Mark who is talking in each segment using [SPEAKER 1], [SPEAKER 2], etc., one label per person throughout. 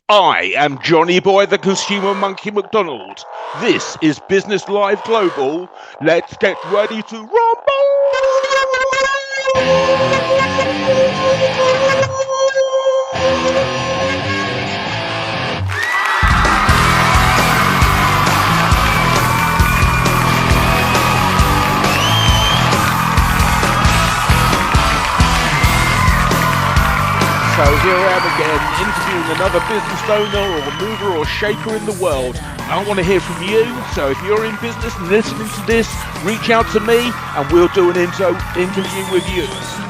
[SPEAKER 1] I am Johnny Boy, the Consumer Monkey McDonald. This is Business Live Global. Let's get ready to rumble! So here I am again, interviewing another business owner or mover or shaker in the world. I want to hear from you, so if you're in business and listening to this, reach out to me and we'll do an interview with you.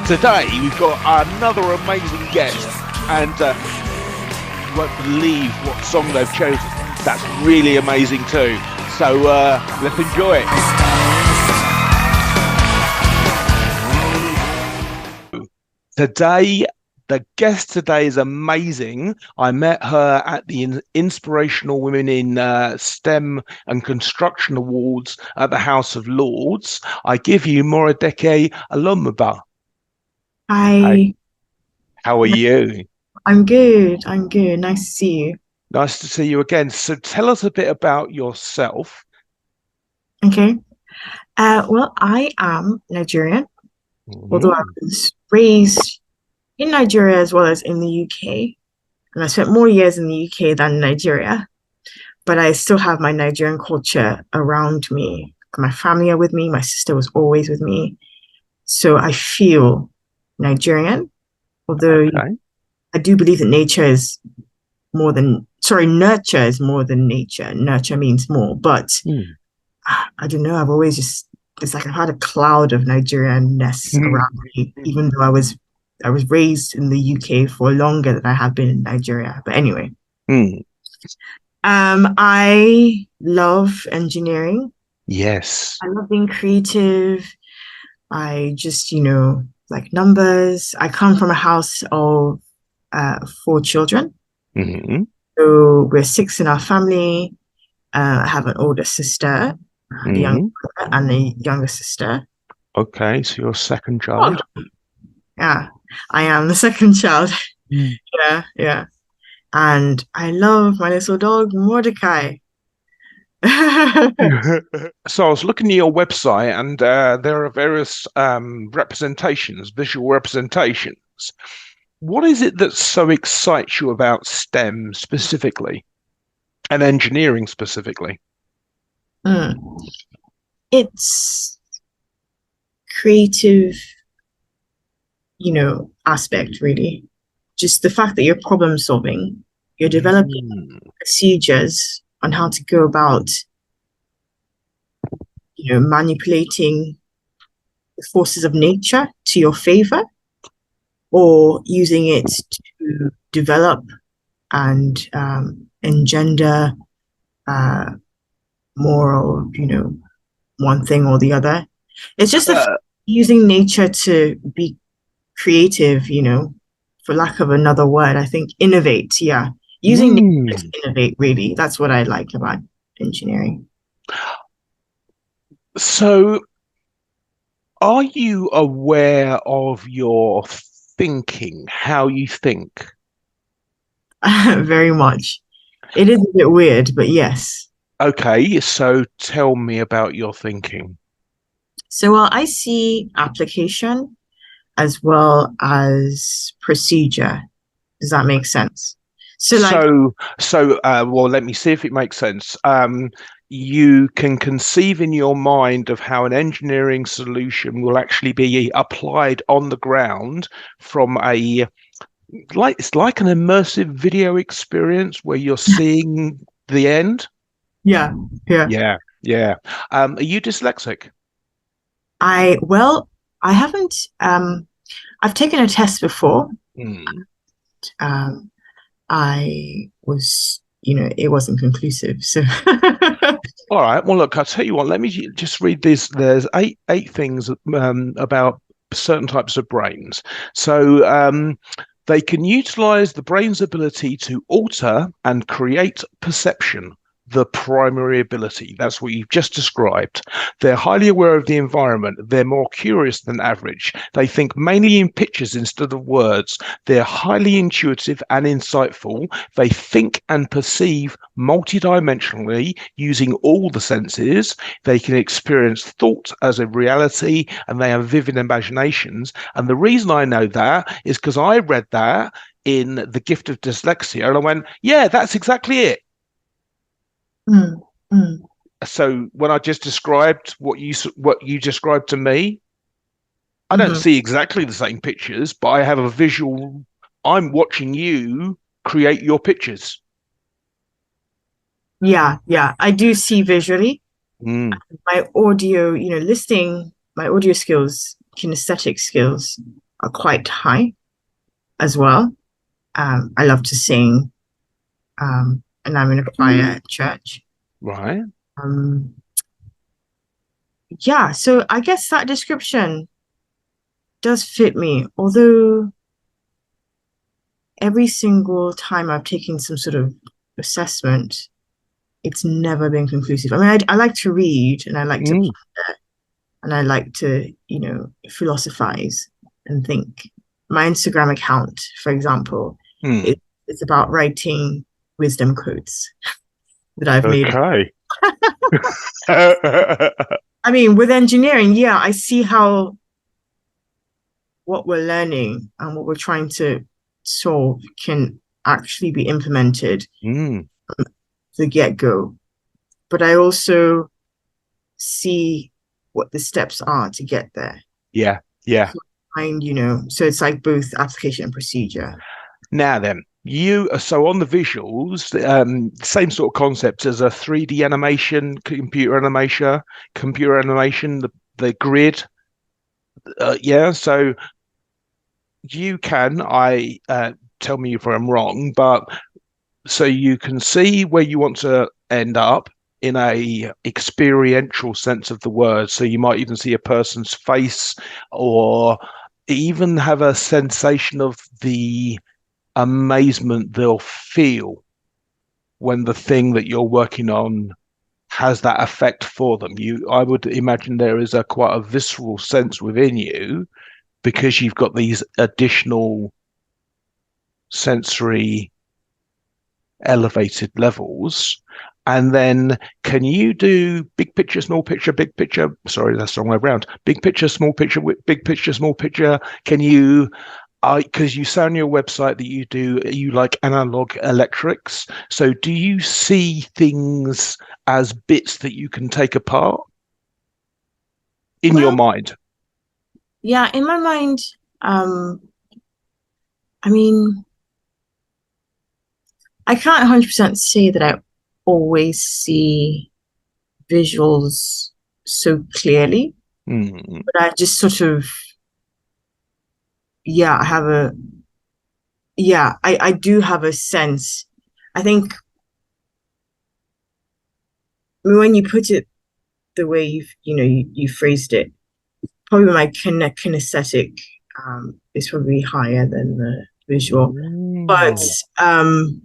[SPEAKER 1] Today we've got another amazing guest, and you won't believe what song they've chosen. That's really amazing too. So let's enjoy it. The guest today is amazing. I met her at the Inspirational Women in STEM and Construction Awards at the House of Lords. I give you Moradeke Olumogba.
[SPEAKER 2] Hi.
[SPEAKER 1] How are you?
[SPEAKER 2] I'm good. Nice to see you.
[SPEAKER 1] Nice to see you again. So tell us a bit about yourself.
[SPEAKER 2] Okay. Well, I am Nigerian, although I was raised in Nigeria as well as in the UK. And I spent more years in the UK than Nigeria, but I still have my Nigerian culture around me. My family are with me. My sister was always with me. So I feel Nigerian, although I do believe that nurture is more than nature. Nurture means more, but I don't know. I've always it's like I've had a cloud of Nigerianness around me, even though I was raised in the UK for longer than I have been in Nigeria. But anyway, I love engineering.
[SPEAKER 1] Yes.
[SPEAKER 2] I love being creative. I just, like numbers. I come from a house of 4 children.
[SPEAKER 1] Mm-hmm.
[SPEAKER 2] So we're 6 in our family. I have an older sister, a younger brother, and a younger sister.
[SPEAKER 1] Okay, so you're a second child.
[SPEAKER 2] Oh, yeah, I am the second child. Yeah. And I love my little dog, Mordecai.
[SPEAKER 1] So I was looking at your website, and there are various visual representations. What is it that so excites you about STEM specifically and engineering specifically?
[SPEAKER 2] It's creative, aspect, really. Just the fact that you're problem solving, you're developing procedures on how to go about, manipulating the forces of nature to your favor, or using it to develop and engender more of, one thing or the other. It's just using nature to be creative, for lack of another word. I think innovate, yeah. Using nature to innovate, really. That's what I like about engineering.
[SPEAKER 1] So are you aware of your thinking, how you think?
[SPEAKER 2] Very much. It is a bit weird, but yes.
[SPEAKER 1] Okay, so tell me about your thinking.
[SPEAKER 2] So I see application as well as procedure. Does that make sense?
[SPEAKER 1] Well, let me see if it makes sense. You can conceive in your mind of how an engineering solution will actually be applied on the ground from it's like an immersive video experience where you're seeing the end.
[SPEAKER 2] Yeah.
[SPEAKER 1] Are you dyslexic?
[SPEAKER 2] I haven't. I've taken a test before. I was, it wasn't conclusive. So,
[SPEAKER 1] all right. Well, look, I'll tell you what. Let me just read this. There's eight things about certain types of brains. So they can utilize the brain's ability to alter and create perception, the primary ability. That's what you've just described. They're highly aware of the environment. They're more curious than average. They think mainly in pictures instead of words. They're highly intuitive and insightful. They think and perceive multidimensionally using all the senses. They can experience thought as a reality, and they have vivid imaginations. And the reason I know that is because I read that in The Gift of Dyslexia, and I went, yeah, that's exactly it.
[SPEAKER 2] Mm, mm.
[SPEAKER 1] So when I just described what you described to me, I don't
[SPEAKER 2] Mhm.
[SPEAKER 1] see exactly the same pictures, but I have a visual. I'm watching you create your pictures.
[SPEAKER 2] Yeah, yeah. I do see visually.
[SPEAKER 1] Mm,
[SPEAKER 2] My audio, listening, my audio skills, kinesthetic skills are quite high as well. I love to sing, and I'm in a choir at church.
[SPEAKER 1] right.
[SPEAKER 2] Um, yeah, so I guess that description does fit me, although every single time I've taken some sort of assessment, it's never been conclusive. I mean, I like to read and I like to
[SPEAKER 1] Mm,
[SPEAKER 2] ponder and I like to, philosophize and think. My Instagram account, for example,
[SPEAKER 1] mm.
[SPEAKER 2] it's about writing wisdom quotes that I've made.
[SPEAKER 1] Okay.
[SPEAKER 2] I mean, with engineering, yeah, I see how what we're learning and what we're trying to solve can actually be implemented
[SPEAKER 1] Mm,
[SPEAKER 2] the get-go. But I also see what the steps are to get there.
[SPEAKER 1] yeah, yeah.
[SPEAKER 2] And, so it's like both application and procedure.
[SPEAKER 1] Now then, you so on the visuals, same sort of concept as a 3D animation, computer animation, the grid. Yeah, so you can, I tell me if I'm wrong, but so you can see where you want to end up in a experiential sense of the word. So you might even see a person's face, or even have a sensation of the amazement they'll feel when the thing that you're working on has that effect for them. I would imagine there is a quite a visceral sense within you because you've got these additional sensory elevated levels. And then can you do big picture, small picture, big picture? Sorry, that's the wrong way around. Big picture, small picture, big picture, small picture. Can you because you say on your website that you like analog electrics. So do you see things as bits that you can take apart in your
[SPEAKER 2] Well,
[SPEAKER 1] mind?
[SPEAKER 2] yeah, in my mind, um, I mean, I can't 100% say that I always see visuals so clearly,
[SPEAKER 1] Mm,
[SPEAKER 2] but I just sort of, yeah, I do have a sense. I think when you put it the way you phrased it, probably my kinesthetic is probably higher than the visual. But
[SPEAKER 1] mm,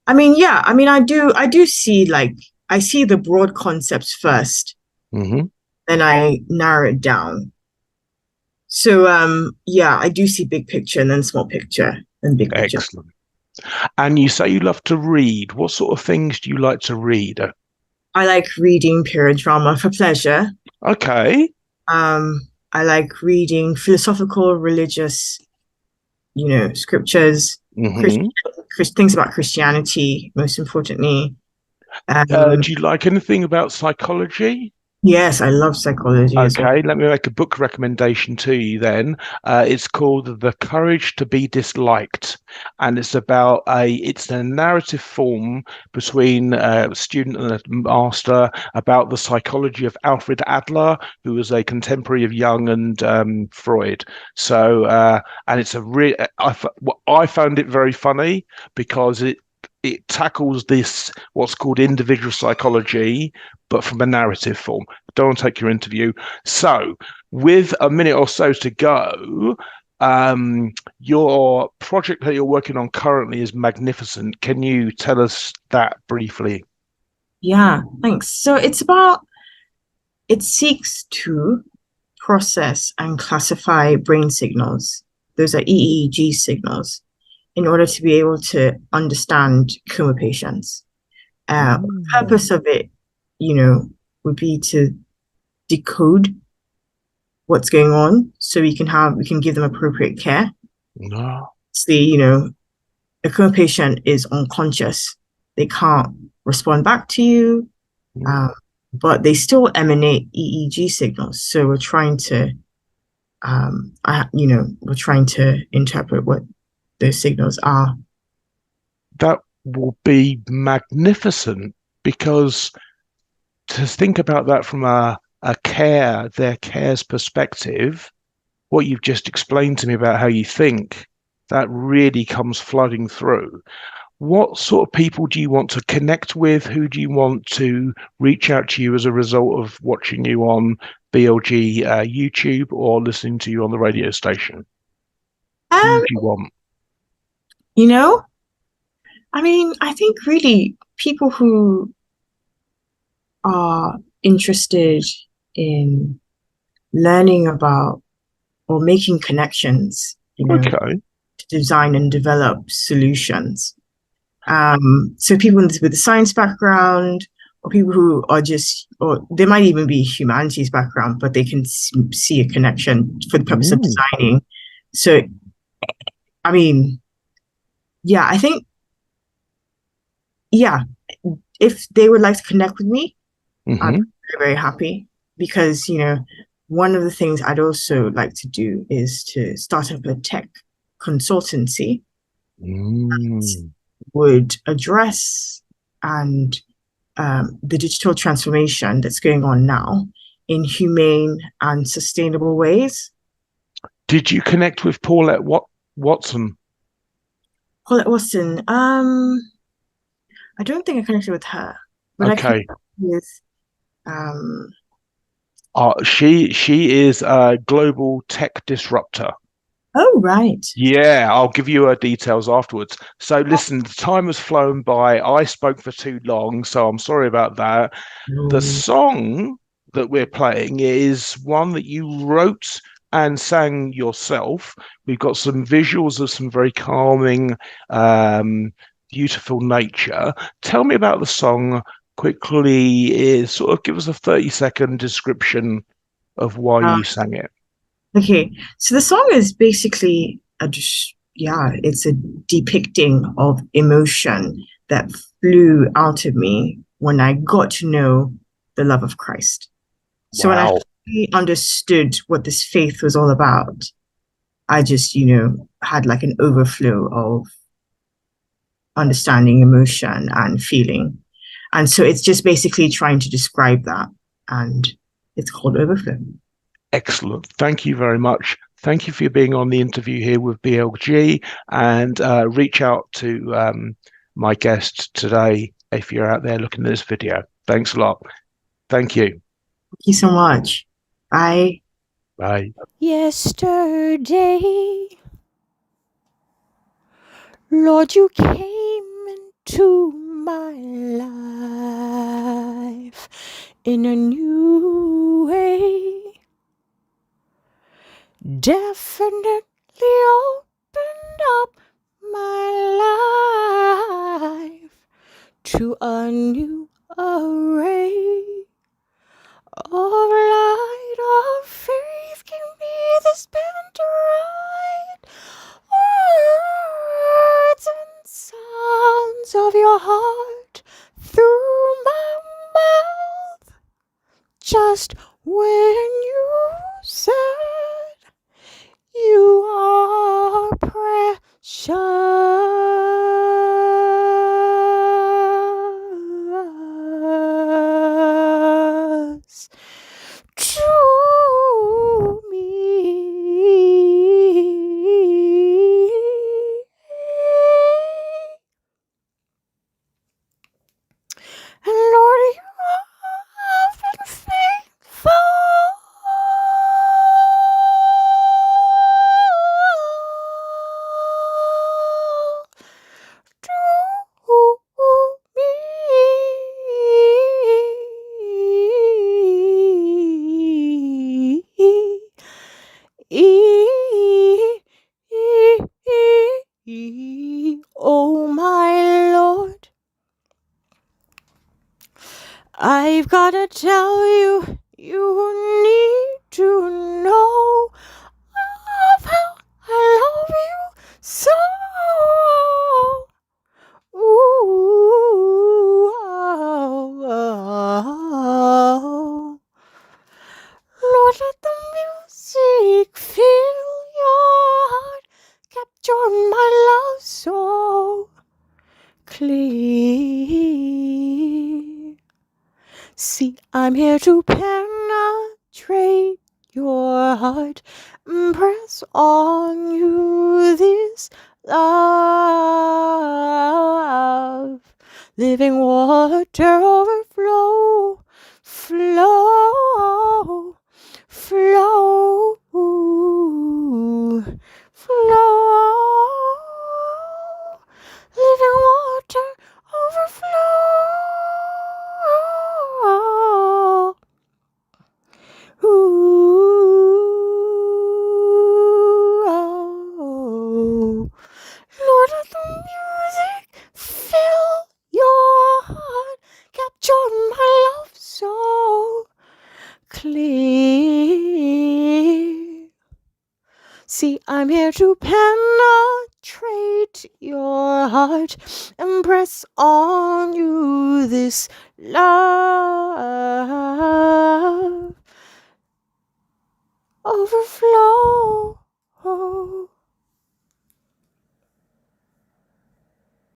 [SPEAKER 2] I mean, yeah, I mean, I do see like I see the broad concepts first,
[SPEAKER 1] mm-hmm.
[SPEAKER 2] then I narrow it down. So yeah, I do see big picture and then small picture and big picture.
[SPEAKER 1] Excellent. And you say you love to read. What sort of things do you like to read?
[SPEAKER 2] I like reading period drama for pleasure.
[SPEAKER 1] Okay.
[SPEAKER 2] Um, I like reading philosophical, religious, scriptures, Christian,
[SPEAKER 1] Mm-hmm.
[SPEAKER 2] things about Christianity, most importantly. Um,
[SPEAKER 1] Do you like anything about psychology?
[SPEAKER 2] yes, I love psychology as well.
[SPEAKER 1] Okay, let me make a book recommendation to you then. It's called The Courage to Be Disliked, and it's a narrative form between a student and a master about the psychology of Alfred Adler, who was a contemporary of Jung and Freud. So, and it's a real. I found it very funny because it tackles this what's called individual psychology, but from a narrative form. Don't want to take your interview. So, with a minute or so to go, Your project that you're working on currently is magnificent. Can you tell us that briefly?
[SPEAKER 2] Yeah, thanks. So it seeks to process and classify brain signals. Those are EEG signals in order to be able to understand coma patients. Purpose of it, would be to decode what's going on so we can give them appropriate care.
[SPEAKER 1] No.
[SPEAKER 2] See, a coma patient is unconscious. They can't respond back to you, but they still emanate EEG signals. So we're trying to interpret what those signals are.
[SPEAKER 1] That will be magnificent because to think about that from their care's perspective, what you've just explained to me about how you think, that really comes flooding through. What sort of people do you want to connect with? Who do you want to reach out to you as a result of watching you on BLG YouTube or listening to you on the radio station? Who do you want?
[SPEAKER 2] I think really people who are interested in learning about or making connections,
[SPEAKER 1] Okay.
[SPEAKER 2] to design and develop solutions. So people with a science background, or people who are or they might even be humanities background, but they can see a connection for the purpose of designing. So, I mean, yeah, I think, yeah, if they would like to connect with me, I'm very, very happy because, one of the things I'd also like to do is to start up a tech consultancy that would address and the digital transformation that's going on now in humane and sustainable ways.
[SPEAKER 1] Did you connect with Paulette Watson?
[SPEAKER 2] Paulette Watson, I don't think I connected with her, but I connected with
[SPEAKER 1] she is a global tech disruptor.
[SPEAKER 2] Oh, right.
[SPEAKER 1] Yeah, I'll give you her details afterwards. So listen, the time has flown by. I spoke for too long, so I'm sorry about that. The song that we're playing is one that you wrote and sang yourself. We've got some visuals of some very calming, beautiful nature. Tell me about the song quickly. Sort of give us a 30-second description of why you sang it.
[SPEAKER 2] Okay, so the song is basically it's a depicting of emotion that flew out of me when I got to know the love of Christ. So when I understood what this faith was all about, I just, had like an overflow of understanding, emotion, and feeling. And so it's just basically trying to describe that. And it's called Overflow.
[SPEAKER 1] Excellent. Thank you very much. Thank you for being on the interview here with BLG, and reach out to my guest today if you're out there looking at this video. Thanks a lot. Thank you.
[SPEAKER 2] Thank you so much. Bye.
[SPEAKER 1] Bye.
[SPEAKER 3] Yesterday, Lord, you came into my life in a new way. Definitely opened up my life to a new array of light, of faith. Give me this pen to write words and sounds of your heart through my mouth. Just when you said you are precious to me. And Lord, you have been faithful. I've gotta tell you, you need to know of how I love you so. Ooh, oh, oh. Lord, let the music fill your heart, capture my love so clear. See, I'm here to penetrate your heart, press on you this love. Living water overflow, flow, flow, flow. Living water overflow. Ooh, Lord, let the music fill your heart, capture my love so clear. See, I'm here to penetrate your heart and press on you this love overflow.